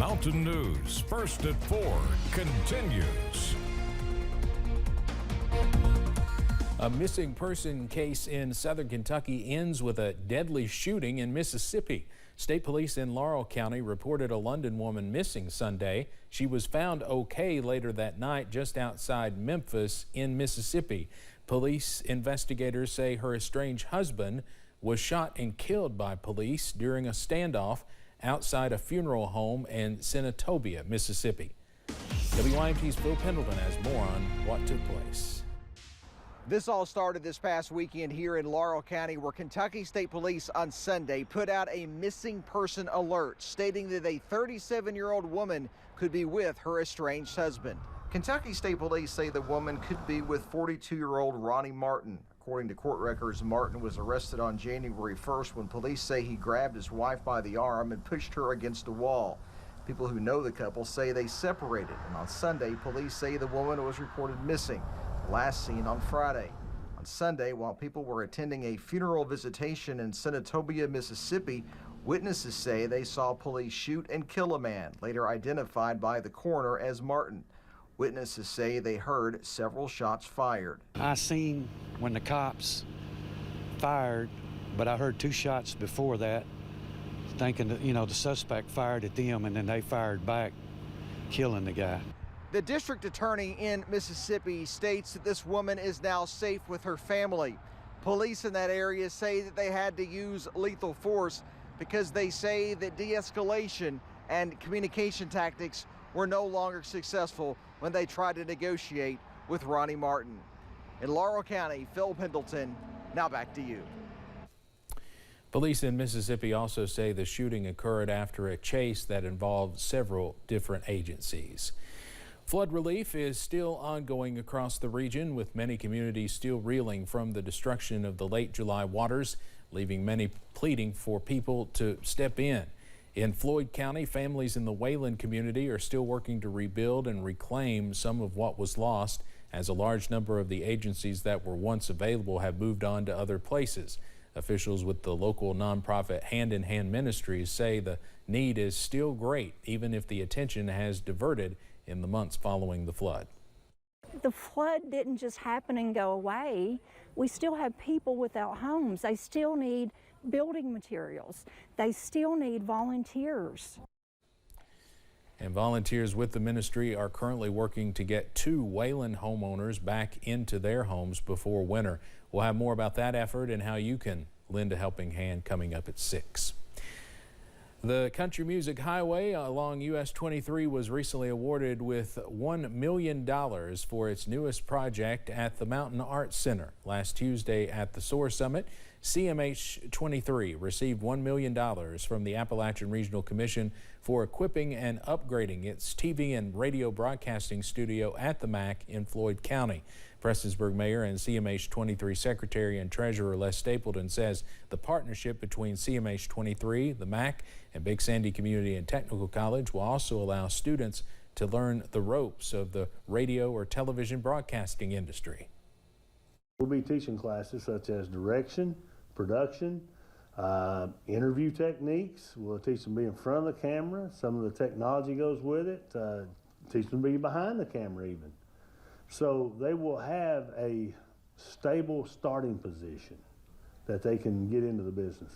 Mountain News, First at 4, continues. A missing person case in southern Kentucky ends with a deadly shooting in Mississippi. State police in Laurel County reported a London woman missing Sunday. She was found okay later that night just outside Memphis in Mississippi. Police investigators say her estranged husband was shot and killed by police during a standoff outside a funeral home in Senatobia, Mississippi. WYMT's Phil Pendleton has more on what took place. This all started this past weekend here in Laurel County, where Kentucky State Police on Sunday put out a missing person alert stating that a 37-year-old woman could be with her estranged husband. Kentucky State Police say the woman could be with 42-year-old Ronnie Martin. According to court records, Martin was arrested on January 1st when police say he grabbed his wife by the arm and pushed her against a wall. People who know the couple say they separated, and on Sunday, police say the woman was reported missing, last seen on Friday. On Sunday, while people were attending a funeral visitation in Senatobia, Mississippi, witnesses say they saw police shoot and kill a man, later identified by the coroner as Martin. Witnesses say they heard several shots fired. I seen when the cops fired, but I heard 2 shots before that, thinking that, the suspect fired at them and then they fired back, killing the guy. The district attorney in Mississippi states that this woman is now safe with her family. Police in that area say that they had to use lethal force because they say that de-escalation and communication tactics were no longer successful when they tried to negotiate with Ronnie Martin. In Laurel County, Phil Pendleton, now back to you. Police in Mississippi also say the shooting occurred after a chase that involved several different agencies. Flood relief is still ongoing across the region, with many communities still reeling from the destruction of the late July waters, leaving many pleading for people to step in. In Floyd County, families in the Wayland community are still working to rebuild and reclaim some of what was lost, as a large number of the agencies that were once available have moved on to other places. Officials with the local nonprofit Hand in Hand Ministries say the need is still great, even if the attention has diverted in the months following the flood. The flood didn't just happen and go away. We still have people without homes. They still need building materials. They still need volunteers. And volunteers with the ministry are currently working to get 2 Wayland homeowners back into their homes before winter. We'll have more about that effort and how you can lend a helping hand coming up at 6. The Country Music Highway along US 23 was recently awarded with $1 million for its newest project at the Mountain Arts Center. Last Tuesday at the SOAR Summit, CMH 23 received $1 million from the Appalachian Regional Commission for equipping and upgrading its TV and radio broadcasting studio at the MAC in Floyd County. Prestonsburg Mayor and CMH 23 Secretary and Treasurer Les Stapleton says the partnership between CMH 23, the MAC, and Big Sandy Community and Technical College will also allow students to learn the ropes of the radio or television broadcasting industry. We'll be teaching classes such as direction, production, interview techniques. We'll teach them to be in front of the camera. Some of the technology goes with it. Teach them to be behind the camera even. So they will have a stable starting position that they can get into the business.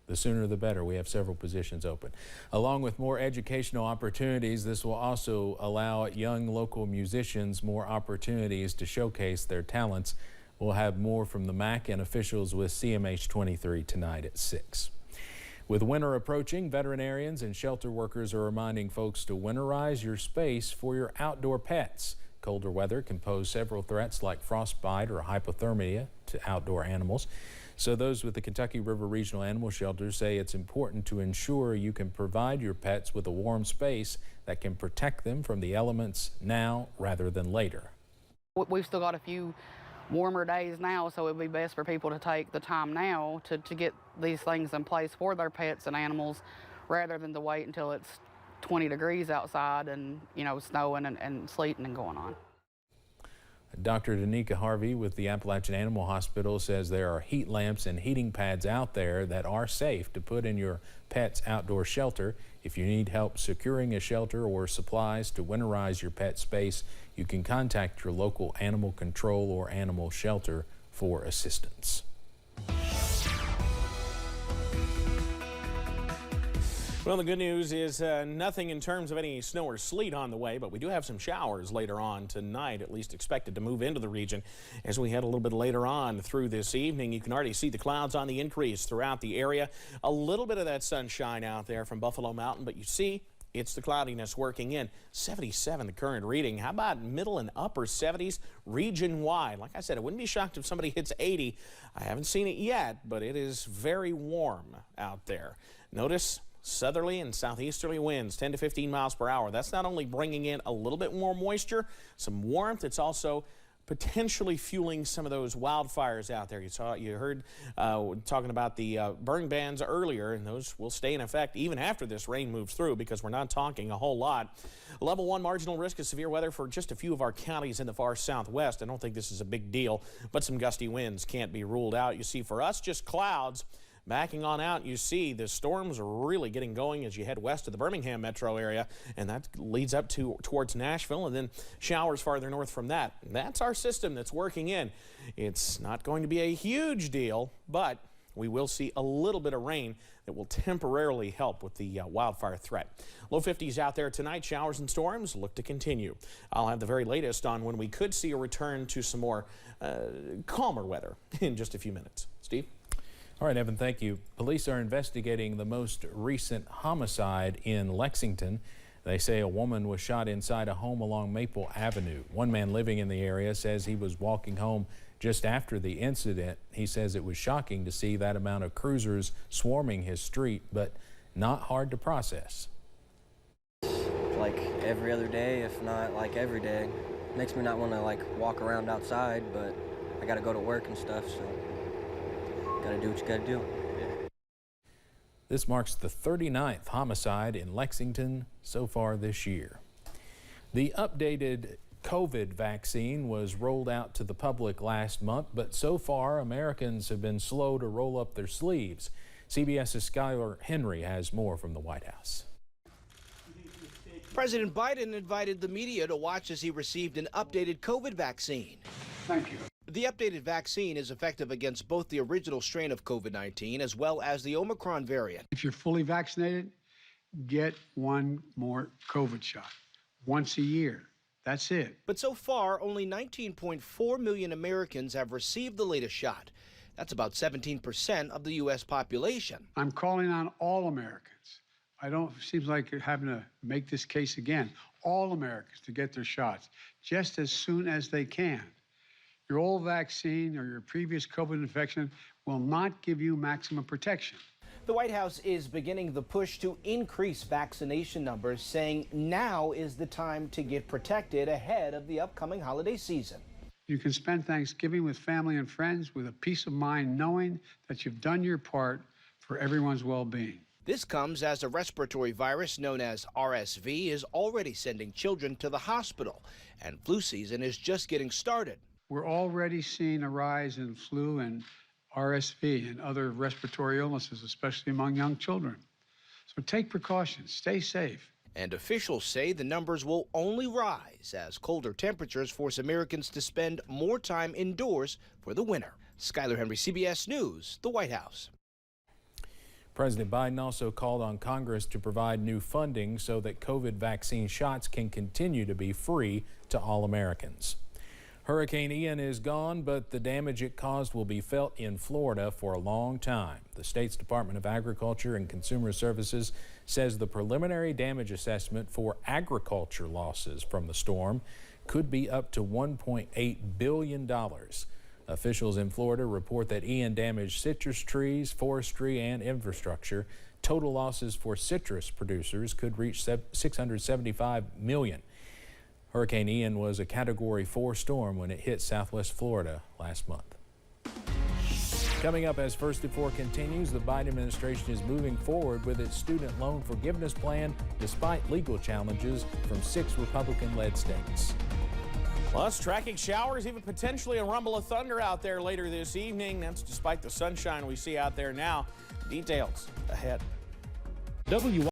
The sooner the better. We have several positions open. Along with more educational opportunities, this will also allow young local musicians more opportunities to showcase their talents. We'll have more from the MAC and officials with CMH 23 tonight at 6. With winter approaching, veterinarians and shelter workers are reminding folks to winterize your space for your outdoor pets. Colder weather can pose several threats like frostbite or hypothermia to outdoor animals. So those with the Kentucky River Regional Animal Shelter say it's important to ensure you can provide your pets with a warm space that can protect them from the elements now rather than later. We've still got a few warmer days now, so it would be best for people to take the time now to get these things in place for their pets and animals rather than to wait until it's 20 degrees outside and, snowing and sleeting and going on. Dr. Danica Harvey with the Appalachian Animal Hospital says there are heat lamps and heating pads out there that are safe to put in your pet's outdoor shelter. If you need help securing a shelter or supplies to winterize your pet space, you can contact your local animal control or animal shelter for assistance. Well, the good news is nothing in terms of any snow or sleet on the way, but we do have some showers later on tonight, at least expected to move into the region as we head a little bit later on through this evening. You can already see the clouds on the increase throughout the area. A little bit of that sunshine out there from Buffalo Mountain, but you see it's the cloudiness working in. 77 the current reading. How about middle and upper 70s region-wide? Like I said, I wouldn't be shocked if somebody hits 80. I haven't seen it yet, but it is very warm out there. Notice southerly and southeasterly winds, 10 to 15 miles per hour. That's not only bringing in a little bit more moisture, some warmth, it's also potentially fueling some of those wildfires out there. You heard talking about the burn bans earlier, and those will stay in effect even after this rain moves through, because we're not talking a whole lot. Level 1 marginal risk of severe weather for just a few of our counties in the far southwest. I don't think this is a big deal, but some gusty winds can't be ruled out. You see, for us, just clouds. Backing on out, you see the storms are really getting going as you head west of the Birmingham metro area, and that leads up towards Nashville, and then showers farther north from that. That's our system that's working in. It's not going to be a huge deal, but we will see a little bit of rain that will temporarily help with the wildfire threat. Low 50s out there tonight. Showers and storms look to continue. I'll have the very latest on when we could see a return to some more calmer weather in just a few minutes. Steve? All right, Evan, thank you. Police are investigating the most recent homicide in Lexington. They say a woman was shot inside a home along Maple Avenue. One man living in the area says he was walking home just after the incident. He says it was shocking to see that amount of cruisers swarming his street, but not hard to process. Like every other day, if not like every day. Makes me not want to like walk around outside, but I got to go to work and stuff, so. Gotta do what you gotta do. This marks the 39th homicide in Lexington so far this year. The updated COVID vaccine was rolled out to the public last month, but so far Americans have been slow to roll up their sleeves. CBS's Skylar Henry has more from the White House. President Biden invited the media to watch as he received an updated COVID vaccine. Thank you. The updated vaccine is effective against both the original strain of COVID-19 as well as the Omicron variant. If you're fully vaccinated, get one more COVID shot once a year. That's it. But so far, only 19.4 million Americans have received the latest shot. That's about 17% of the U.S. population. I'm calling on all Americans. Seems like you're having to make this case again. All Americans to get their shots just as soon as they can. Your old vaccine or your previous COVID infection will not give you maximum protection. The White House is beginning the push to increase vaccination numbers, saying now is the time to get protected ahead of the upcoming holiday season. You can spend Thanksgiving with family and friends with a peace of mind knowing that you've done your part for everyone's well-being. This comes as a respiratory virus known as RSV is already sending children to the hospital, and flu season is just getting started. We're already seeing a rise in flu and RSV and other respiratory illnesses, especially among young children. So take precautions, stay safe. And officials say the numbers will only rise as colder temperatures force Americans to spend more time indoors for the winter. Skylar Henry, CBS News, the White House. President Biden also called on Congress to provide new funding so that COVID vaccine shots can continue to be free to all Americans. Hurricane Ian is gone, but the damage it caused will be felt in Florida for a long time. The state's Department of Agriculture and Consumer Services says the preliminary damage assessment for agriculture losses from the storm could be up to $1.8 billion. Officials in Florida report that Ian damaged citrus trees, forestry, and infrastructure. Total losses for citrus producers could reach $675 million. Hurricane Ian was a Category 4 storm when it hit southwest Florida last month. Coming up as First at 4 continues, the Biden administration is moving forward with its student loan forgiveness plan despite legal challenges from 6 Republican-led states. Plus, tracking showers, even potentially a rumble of thunder out there later this evening. That's despite the sunshine we see out there now. Details ahead.